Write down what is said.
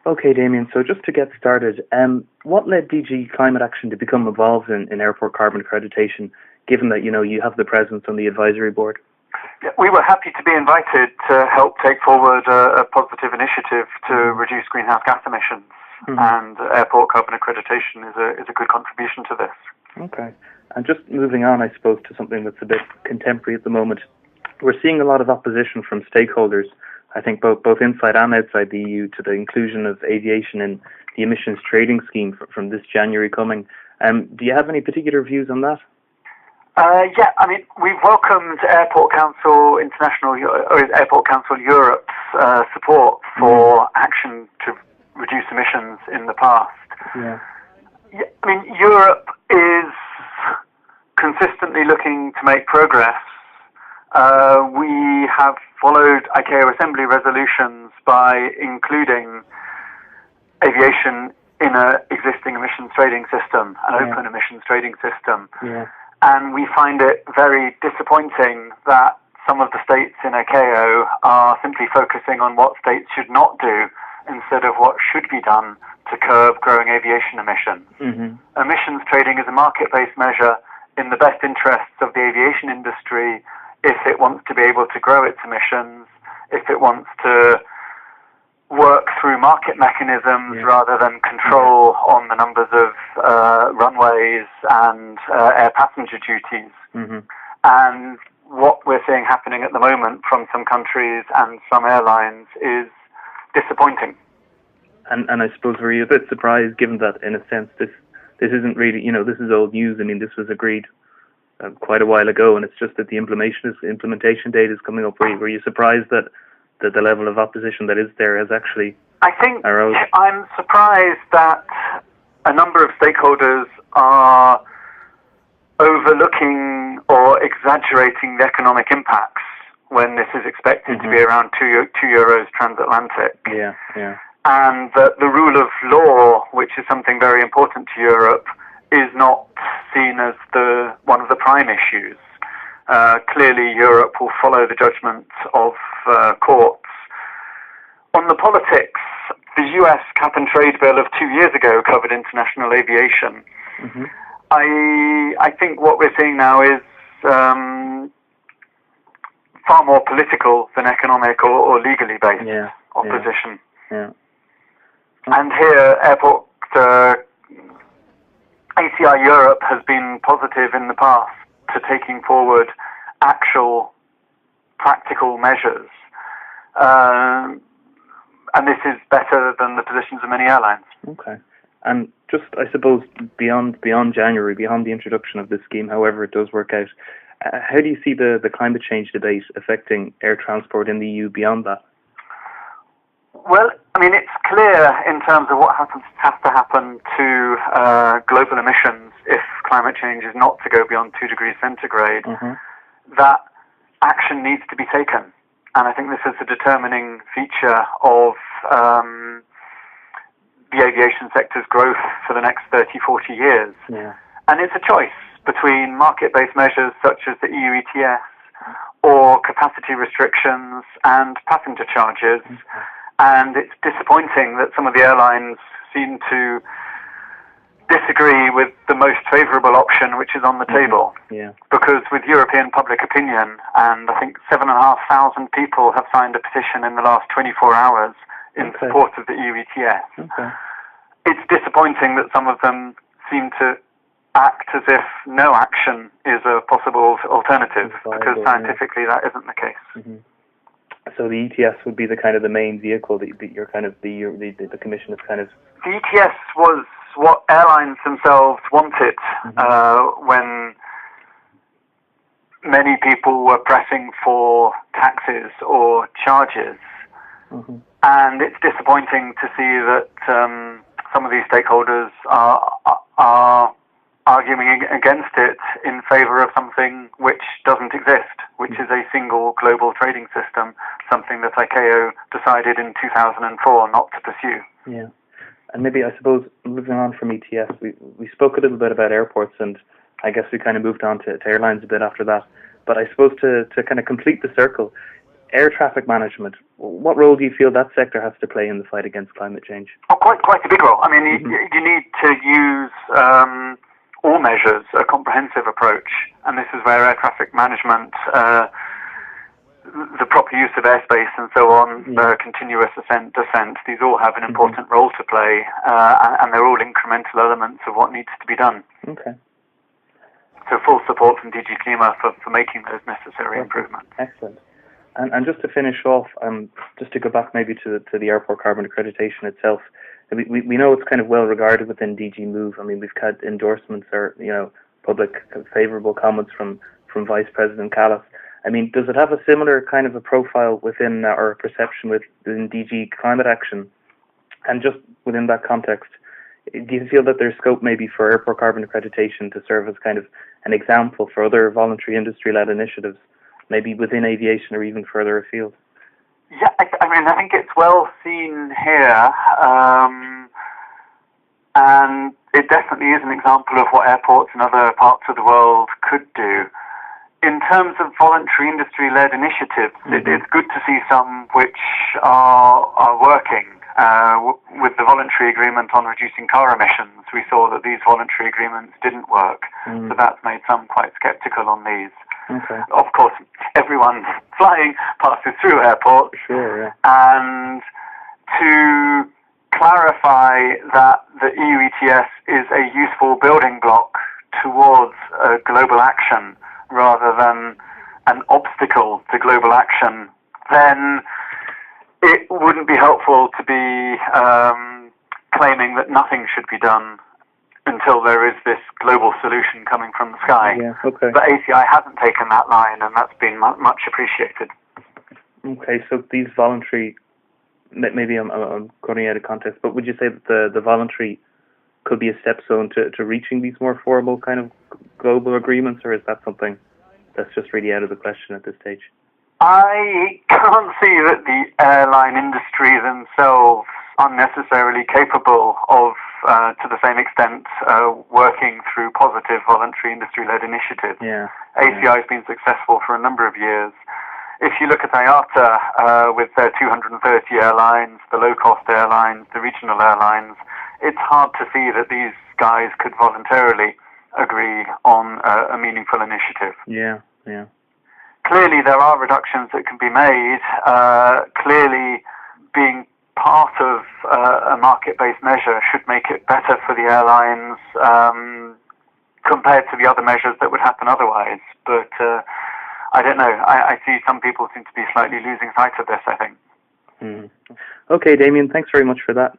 Okay, Damien, so just to get started, what led DG Climate Action to become involved in airport carbon accreditation, given that, you have the presence on the advisory board? Yeah, we were happy to be invited to help take forward a positive initiative to reduce greenhouse gas emissions, and airport carbon accreditation is a good contribution to this. Okay, and just moving on, I suppose, to something that's a bit contemporary at the moment, we're seeing a lot of opposition from stakeholders, I think both inside and outside the EU, to the inclusion of aviation in the emissions trading scheme from this January coming. Do you have any particular views on that? Yeah, I mean, we've welcomed Airport Council Airport Council Europe's support for action to reduce emissions in the past. Yeah. I mean, Europe is consistently looking to make progress. We have followed ICAO Assembly resolutions by including aviation in an existing emissions trading system, an open emissions trading system. Yeah. And we find it very disappointing that some of the states in ICAO are simply focusing on what states should not do instead of what should be done to curb growing aviation emissions. Emissions trading is a market-based measure in the best interests of the aviation industry if it wants to be able to grow its emissions, if it wants to work through market mechanisms rather than control on the numbers of runways and air passenger duties. And what we're seeing happening at the moment from some countries and some airlines is disappointing. And I suppose, were you a bit surprised, given that, in a sense, this isn't really, this is old news. I mean, this was agreed quite a while ago, and it's just that the implementation date is coming up. Were you surprised that the level of opposition that is there has actually arose? I'm surprised that a number of stakeholders are overlooking or exaggerating the economic impacts when this is expected to be around 2 euros transatlantic. Yeah. And that the rule of law, which is something very important to Europe, is not seen as one of the prime issues. Clearly, Europe will follow the judgment of courts. On the politics, the US cap and trade bill of 2 years ago covered international aviation. I think what we're seeing now is far more political than economic or legally based opposition. Yeah. And here, ACI Europe has been positive in the past to taking forward actual practical measures. And this is better than the positions of many airlines. Okay. And just, I suppose, beyond January, beyond the introduction of this scheme, however it does work out, how do you see the climate change debate affecting air transport in the EU beyond that? Well, I mean, it's clear in terms of what has to happen to global emissions if climate change is not to go beyond 2 degrees centigrade, that action needs to be taken. And I think this is a determining feature of the aviation sector's growth for the next 30, 40 years. And it's a choice between market-based measures such as the EU ETS or capacity restrictions and passenger charges. And it's disappointing that some of the airlines seem to disagree with the most favourable option which is on the table. Because with European public opinion, and I think 7,500 people have signed a petition in the last 24 hours in support of the EU ETS. It's disappointing that some of them seem to act as if no action is a possible alternative, because scientifically that isn't the case. So the ETS would be the main vehicle that you're the Commission is kind of... The ETS was what airlines themselves wanted when many people were pressing for taxes or charges. And it's disappointing to see that some of these stakeholders are arguing against it in favour of something which doesn't exist, which is a single global trading system, something that ICAO decided in 2004 not to pursue. Yeah. And maybe, I suppose, moving on from ETS, we spoke a little bit about airports, and I guess we kind of moved on to airlines a bit after that. But I suppose to kind of complete the circle, air traffic management, what role do you feel that sector has to play in the fight against climate change? Oh, quite a big role. I mean, you need to use all measures, a comprehensive approach, and this is where air traffic management, the proper use of airspace and so on, continuous ascent, descent, these all have an important role to play, and they're all incremental elements of what needs to be done. Okay. So full support from DG Klima for making those necessary improvements. Excellent. And just to finish off, just to go back maybe to the airport carbon accreditation itself, we know it's kind of well regarded within DG Move. I mean, we've had endorsements or public favourable comments from Vice President Callas. I mean, does it have a similar kind of a profile within or a perception within DG Climate Action? And just within that context, do you feel that there's scope maybe for airport carbon accreditation to serve as kind of an example for other voluntary industry-led initiatives, maybe within aviation or even further afield? Yeah, I think it's well seen here, and it definitely is an example of what airports in other parts of the world could do. In terms of voluntary industry-led initiatives, it's good to see some which are working. With the voluntary agreement on reducing car emissions, we saw that these voluntary agreements didn't work, so that's made some quite sceptical on these. Okay. Of course, everyone flying passes through airports, and to clarify that the EU ETS is a useful building block towards global action rather than an obstacle to global action, then it wouldn't be helpful to be claiming that nothing should be done until there is this global solution coming from the sky. Yeah, okay. But ACI hasn't taken that line, and that's been much appreciated. Okay, so these voluntary, maybe I'm cutting out of context, but would you say that the voluntary could be a stepstone to reaching these more formal kind of global agreements, or is that something that's just really out of the question at this stage? I can't see that the airline industry themselves are necessarily capable of, to the same extent, working through positive voluntary industry-led initiatives. ACI has been successful for a number of years. If you look at IATA with their 230 airlines, the low-cost airlines, the regional airlines, it's hard to see that these guys could voluntarily agree on a meaningful initiative. Clearly, there are reductions that can be made. Clearly, being part of a market-based measure should make it better for the airlines compared to the other measures that would happen otherwise. But I don't know. I see some people seem to be slightly losing sight of this, I think. Okay, Damien, thanks very much for that.